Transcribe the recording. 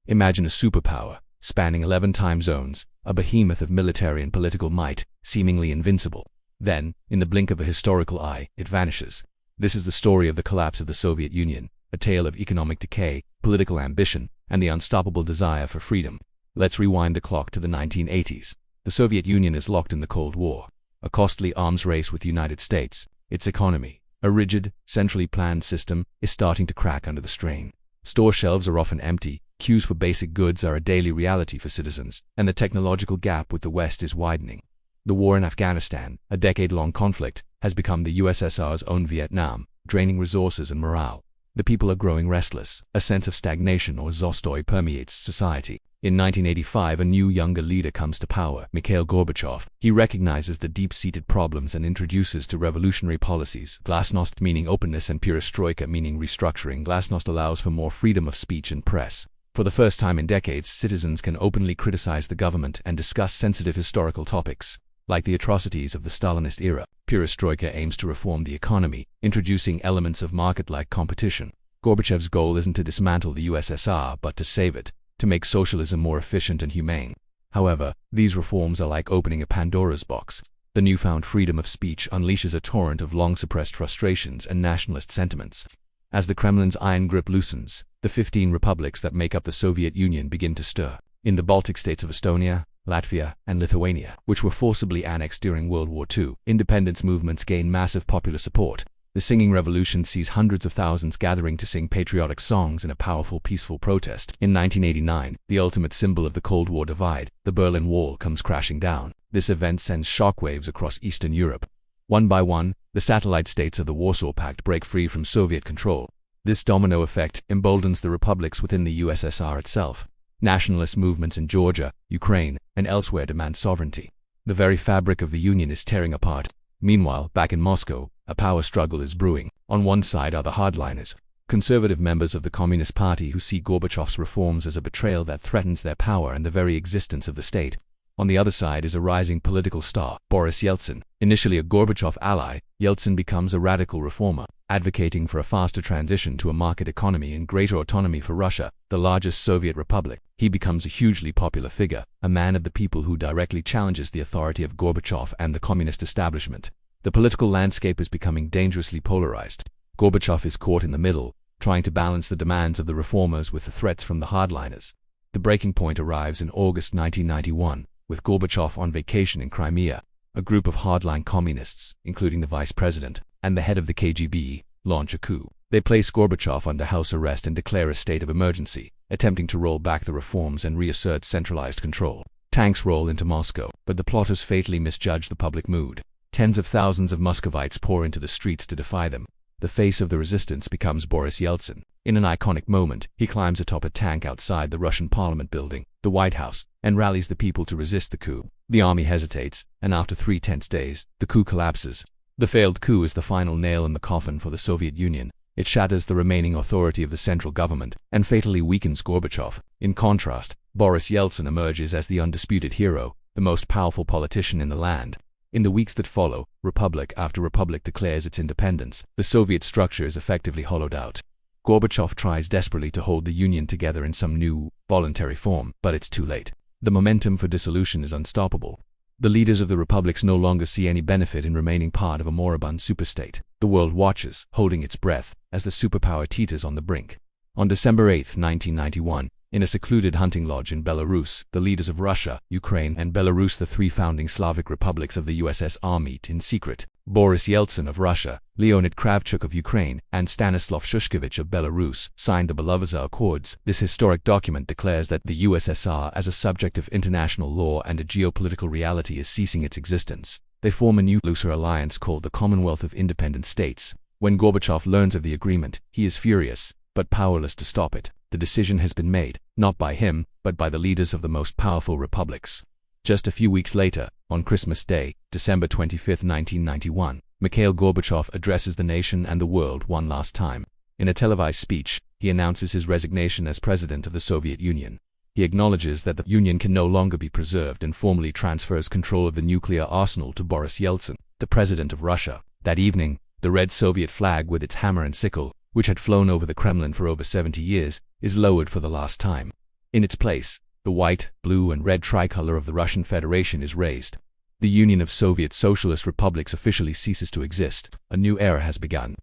Imagine a superpower, spanning 11 time zones, a behemoth of military and political might, seemingly invincible. Then, in the blink of a historical eye, it vanishes. This is the story of the collapse of the Soviet Union, a tale of economic decay, political ambition, and the unstoppable desire for freedom. Let's rewind the clock to the 1980s. The Soviet Union is locked in the Cold War, a costly arms race with the United States. Its economy, a rigid, centrally planned system, is starting to crack under the strain. Store shelves are often empty, queues for basic goods are a daily reality for citizens, and the technological gap with the West is widening. The war in Afghanistan, a decade-long conflict, has become the USSR's own Vietnam, draining resources and morale. The people are growing restless. A sense of stagnation or zastoi permeates society. In 1985, a new younger leader comes to power, Mikhail Gorbachev. He recognizes the deep-seated problems and introduces two revolutionary policies. Glasnost, meaning openness, and Perestroika, meaning restructuring. Glasnost allows for more freedom of speech and press. For the first time in decades, citizens can openly criticize the government and discuss sensitive historical topics, like the atrocities of the Stalinist era. Perestroika aims to reform the economy, introducing elements of market-like competition. Gorbachev's goal isn't to dismantle the USSR, but to save it, to make socialism more efficient and humane. However, these reforms are like opening a Pandora's box. The newfound freedom of speech unleashes a torrent of long-suppressed frustrations and nationalist sentiments. As the Kremlin's iron grip loosens, the 15 republics that make up the Soviet Union begin to stir. In the Baltic states of Estonia, Latvia, and Lithuania, which were forcibly annexed during World War II, independence movements gain massive popular support. The singing revolution sees hundreds of thousands gathering to sing patriotic songs in a powerful, peaceful protest. In 1989, the ultimate symbol of the Cold War divide, the Berlin Wall, comes crashing down. This event sends shockwaves across Eastern Europe. One by one, the satellite states of the Warsaw Pact break free from Soviet control. This domino effect emboldens the republics within the USSR itself. Nationalist movements in Georgia, Ukraine, and elsewhere demand sovereignty. The very fabric of the Union is tearing apart. Meanwhile, back in Moscow, a power struggle is brewing. On one side are the hardliners, conservative members of the Communist Party who see Gorbachev's reforms as a betrayal that threatens their power and the very existence of the state. On the other side is a rising political star, Boris Yeltsin. Initially a Gorbachev ally, Yeltsin becomes a radical reformer, advocating for a faster transition to a market economy and greater autonomy for Russia, the largest Soviet republic. He becomes a hugely popular figure, a man of the people who directly challenges the authority of Gorbachev and the communist establishment. The political landscape is becoming dangerously polarized. Gorbachev is caught in the middle, trying to balance the demands of the reformers with the threats from the hardliners. The breaking point arrives in August 1991, with Gorbachev on vacation in Crimea. A group of hardline communists, including the vice president and the head of the KGB, launch a coup. They place Gorbachev under house arrest and declare a state of emergency, attempting to roll back the reforms and reassert centralized control. Tanks roll into Moscow, but the plotters fatally misjudge the public mood. Tens of thousands of Muscovites pour into the streets to defy them. The face of the resistance becomes Boris Yeltsin. In an iconic moment, he climbs atop a tank outside the Russian Parliament building, the White House, and rallies the people to resist the coup. The army hesitates, and after 3 tense days, the coup collapses. The failed coup is the final nail in the coffin for the Soviet Union. It shatters the remaining authority of the central government and fatally weakens Gorbachev. In contrast, Boris Yeltsin emerges as the undisputed hero, the most powerful politician in the land. In the weeks that follow, republic after republic declares its independence. The Soviet structure is effectively hollowed out. Gorbachev tries desperately to hold the Union together in some new, voluntary form, but it's too late. The momentum for dissolution is unstoppable. The leaders of the republics no longer see any benefit in remaining part of a moribund superstate. The world watches, holding its breath, as the superpower teeters on the brink. On December 8, 1991, in a secluded hunting lodge in Belarus, the leaders of Russia, Ukraine, and Belarus, the 3 founding Slavic republics of the USSR, meet in secret. Boris Yeltsin of Russia, Leonid Kravchuk of Ukraine, and Stanislav Shushkevich of Belarus signed the Belovezh Accords. This historic document declares that the USSR, as a subject of international law and a geopolitical reality, is ceasing its existence. They form a new, looser alliance called the Commonwealth of Independent States. When Gorbachev learns of the agreement, he is furious, but powerless to stop it. The decision has been made, not by him, but by the leaders of the most powerful republics. Just a few weeks later, on Christmas Day, December 25, 1991, Mikhail Gorbachev addresses the nation and the world one last time. In a televised speech, he announces his resignation as president of the Soviet Union. He acknowledges that the Union can no longer be preserved and formally transfers control of the nuclear arsenal to Boris Yeltsin, the president of Russia. That evening, the red Soviet flag with its hammer and sickle, which had flown over the Kremlin for over 70 years, is lowered for the last time. In its place, the white, blue, and red tricolor of the Russian Federation is raised. The Union of Soviet Socialist Republics officially ceases to exist. A new era has begun.